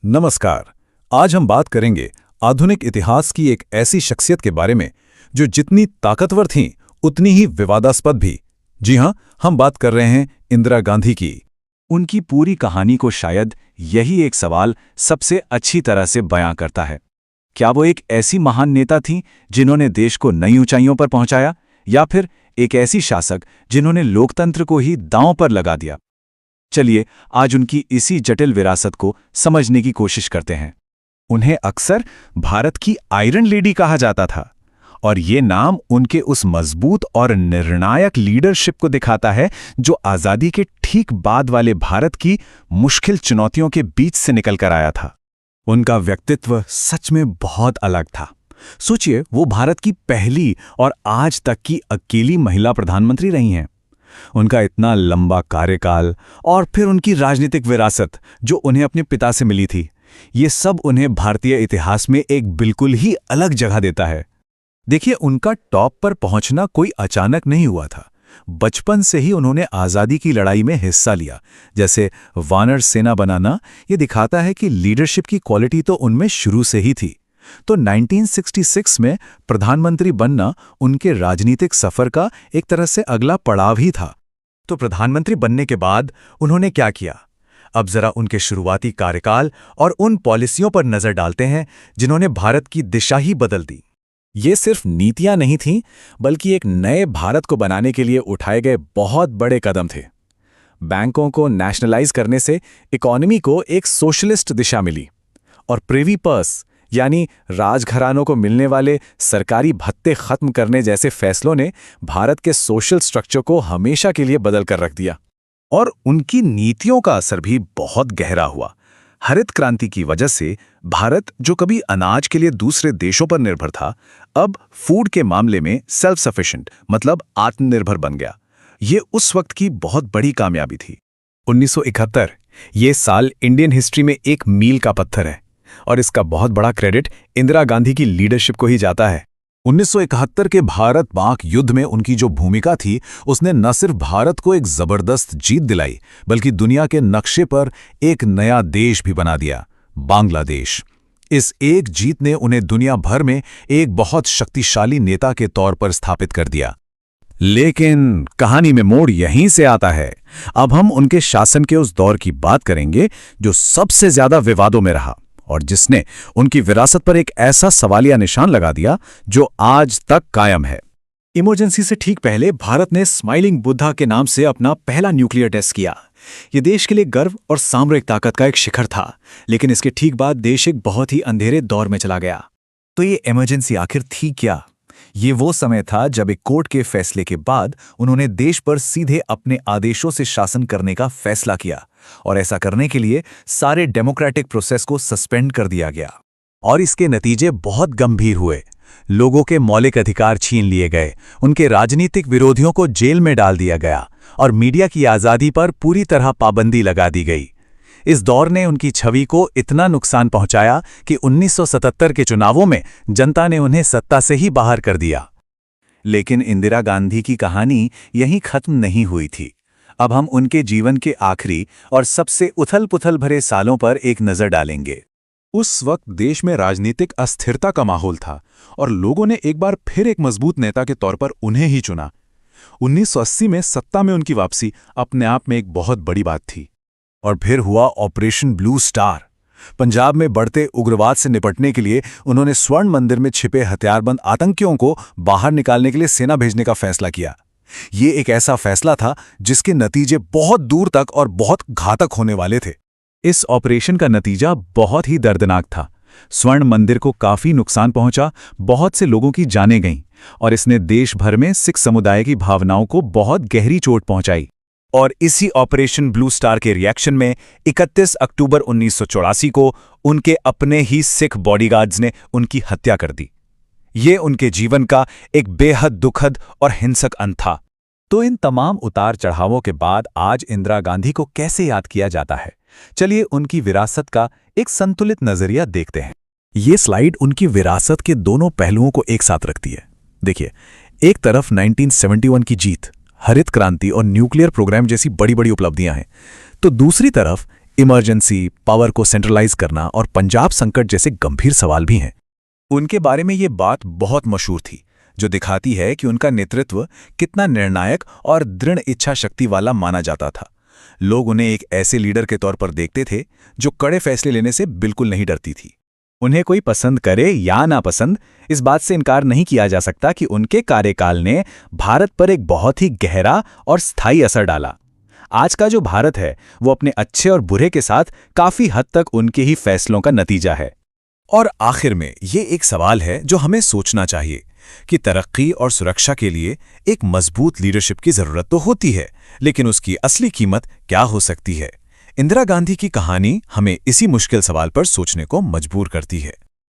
नमस्कार। आज हम बात करेंगे आधुनिक इतिहास की एक ऐसी शख्सियत के बारे में जो जितनी ताकतवर थीं उतनी ही विवादास्पद भी। जी हां, हम बात कर रहे हैं इंदिरा गांधी की। उनकी पूरी कहानी को शायद यही एक सवाल सबसे अच्छी तरह से बयां करता है। क्या वो एक ऐसी महान नेता थीं जिन्होंने देश को नई ऊंचाइयों पर पहुंचाया, या फिर एक ऐसी शासक जिन्होंने लोकतंत्र को ही दांव पर लगा दिया? चलिए आज उनकी इसी जटिल विरासत को समझने की कोशिश करते हैं। उन्हें अक्सर भारत की आयरन लेडी कहा जाता था, और ये नाम उनके उस मजबूत और निर्णायक लीडरशिप को दिखाता है जो आज़ादी के ठीक बाद वाले भारत की मुश्किल चुनौतियों के बीच से निकलकर आया था। उनका व्यक्तित्व सच में बहुत अलग था। सोचिए, वो भारत की पहली और आज तक की अकेली महिला प्रधानमंत्री रही हैं। उनका इतना लंबा कार्यकाल और फिर उनकी राजनीतिक विरासत जो उन्हें अपने पिता से मिली थी, ये सब उन्हें भारतीय इतिहास में एक बिल्कुल ही अलग जगह देता है। देखिए, उनका टॉप पर पहुंचना कोई अचानक नहीं हुआ था। बचपन से ही उन्होंने आज़ादी की लड़ाई में हिस्सा लिया। जैसे वानर सेना बनाना, ये दिखाता है कि लीडरशिप की क्वालिटी तो उनमें शुरू से ही थी। तो 1966 में प्रधानमंत्री बनना उनके राजनीतिक सफर का एक तरह से अगला पड़ाव ही था। तो प्रधानमंत्री बनने के बाद उन्होंने क्या किया? अब जरा उनके शुरुआती कार्यकाल और उन पॉलिसियों पर नजर डालते हैं जिन्होंने भारत की दिशा ही बदल दी। ये सिर्फ नीतियां नहीं थीं, बल्कि एक नए भारत को बनाने के लिए उठाए गए बहुत बड़े कदम थे। बैंकों को नेशनलाइज करने से इकोनॉमी को एक सोशलिस्ट दिशा मिली, और प्रिवी पर्स यानी राजघरानों को मिलने वाले सरकारी भत्ते खत्म करने जैसे फैसलों ने भारत के सोशल स्ट्रक्चर को हमेशा के लिए बदल कर रख दिया। और उनकी नीतियों का असर भी बहुत गहरा हुआ। हरित क्रांति की वजह से भारत, जो कभी अनाज के लिए दूसरे देशों पर निर्भर था, अब फूड के मामले में सेल्फ सफिशिएंट मतलब आत्मनिर्भर बन गया। ये उस वक्त की बहुत बड़ी कामयाबी थी। 1971 ये साल इंडियन हिस्ट्री में एक मील का पत्थर है, और इसका बहुत बड़ा क्रेडिट इंदिरा गांधी की लीडरशिप को ही जाता है। 1971 के भारत-पाक युद्ध में उनकी जो भूमिका थी, उसने न सिर्फ भारत को एक जबरदस्त जीत दिलाई, बल्कि दुनिया के नक्शे पर एक नया देश भी बना दिया, बांग्लादेश। इस एक जीत ने उन्हें दुनिया भर में एक बहुत शक्तिशाली नेता के तौर पर स्थापित कर दिया। लेकिन कहानी में मोड़ यहीं से आता है। अब हम उनके शासन के उस दौर की बात करेंगे जो सबसे ज्यादा विवादों में रहा, और जिसने उनकी विरासत पर एक ऐसा सवालिया निशान लगा दिया जो आज तक कायम है। इमरजेंसी से ठीक पहले भारत ने स्माइलिंग बुद्धा के नाम से अपना पहला न्यूक्लियर टेस्ट किया। ये देश के लिए गर्व और सामरिक ताकत का एक शिखर था, लेकिन इसके ठीक बाद देश एक बहुत ही अंधेरे दौर में चला गया। तो ये इमरजेंसी आखिर थी क्या? ये वो समय था जब एक कोर्ट के फैसले के बाद उन्होंने देश पर सीधे अपने आदेशों से शासन करने का फैसला किया, और ऐसा करने के लिए सारे डेमोक्रेटिक प्रोसेस को सस्पेंड कर दिया गया। और इसके नतीजे बहुत गंभीर हुए। लोगों के मौलिक अधिकार छीन लिए गए, उनके राजनीतिक विरोधियों को जेल में डाल दिया गया, और मीडिया की आज़ादी पर पूरी तरह पाबंदी लगा दी गई। इस दौर ने उनकी छवि को इतना नुकसान पहुंचाया कि 1977 के चुनावों में जनता ने उन्हें सत्ता से ही बाहर कर दिया। लेकिन इंदिरा गांधी की कहानी यहीं खत्म नहीं हुई थी। अब हम उनके जीवन के आखिरी और सबसे उथल-पुथल भरे सालों पर एक नजर डालेंगे। उस वक्त देश में राजनीतिक अस्थिरता का माहौल था, और लोगों ने एक बार फिर एक मजबूत नेता के तौर पर उन्हें ही चुना। 1980 में सत्ता में उनकी वापसी अपने आप में एक बहुत बड़ी बात थी। और फिर हुआ ऑपरेशन ब्लू स्टार। पंजाब में बढ़ते उग्रवाद से निपटने के लिए उन्होंने स्वर्ण मंदिर में छिपे हथियारबंद आतंकियों को बाहर निकालने के लिए सेना भेजने का फैसला किया। ये एक ऐसा फैसला था जिसके नतीजे बहुत दूर तक और बहुत घातक होने वाले थे। इस ऑपरेशन का नतीजा बहुत ही दर्दनाक था। स्वर्ण मंदिर को काफी नुकसान पहुंचा, बहुत से लोगों की जानें गईं, और इसने देश भर में सिख समुदाय की भावनाओं को बहुत गहरी चोट पहुंचाई। और इसी ऑपरेशन ब्लू स्टार के रिएक्शन में 31 अक्टूबर 1984 को उनके अपने ही सिख बॉडीगार्ड्स ने उनकी हत्या कर दी। ये उनके जीवन का एक बेहद दुखद और हिंसक अंत था। तो इन तमाम उतार चढ़ावों के बाद आज इंदिरा गांधी को कैसे याद किया जाता है? चलिए उनकी विरासत का एक संतुलित नजरिया देखते हैं। ये स्लाइड उनकी विरासत के दोनों पहलुओं को एक साथ रखती है। देखिए, एक तरफ 1971 की जीत, हरित क्रांति और न्यूक्लियर प्रोग्राम जैसी बड़ी बड़ी उपलब्धियां हैं, तो दूसरी तरफ इमरजेंसी, पावर को सेंट्रलाइज करना और पंजाब संकट जैसे गंभीर सवाल भी हैं। उनके बारे में ये बात बहुत मशहूर थी, जो दिखाती है कि उनका नेतृत्व कितना निर्णायक और दृढ़ इच्छा शक्ति वाला माना जाता था। लोग उन्हें एक ऐसे लीडर के तौर पर देखते थे जो कड़े फैसले लेने से बिल्कुल नहीं डरती थी। उन्हें कोई पसंद करे या नापसंद, इस बात से इनकार नहीं किया जा सकता कि उनके कार्यकाल ने भारत पर एक बहुत ही गहरा और स्थायी असर डाला। आज का जो भारत है वो अपने अच्छे और बुरे के साथ काफी हद तक उनके ही फैसलों का नतीजा है। और आखिर में ये एक सवाल है जो हमें सोचना चाहिए कि तरक्की और सुरक्षा के लिए एक मजबूत लीडरशिप की जरूरत तो होती है, लेकिन उसकी असली कीमत क्या हो सकती है? इंदिरा गांधी की कहानी हमें इसी मुश्किल सवाल पर सोचने को मजबूर करती है।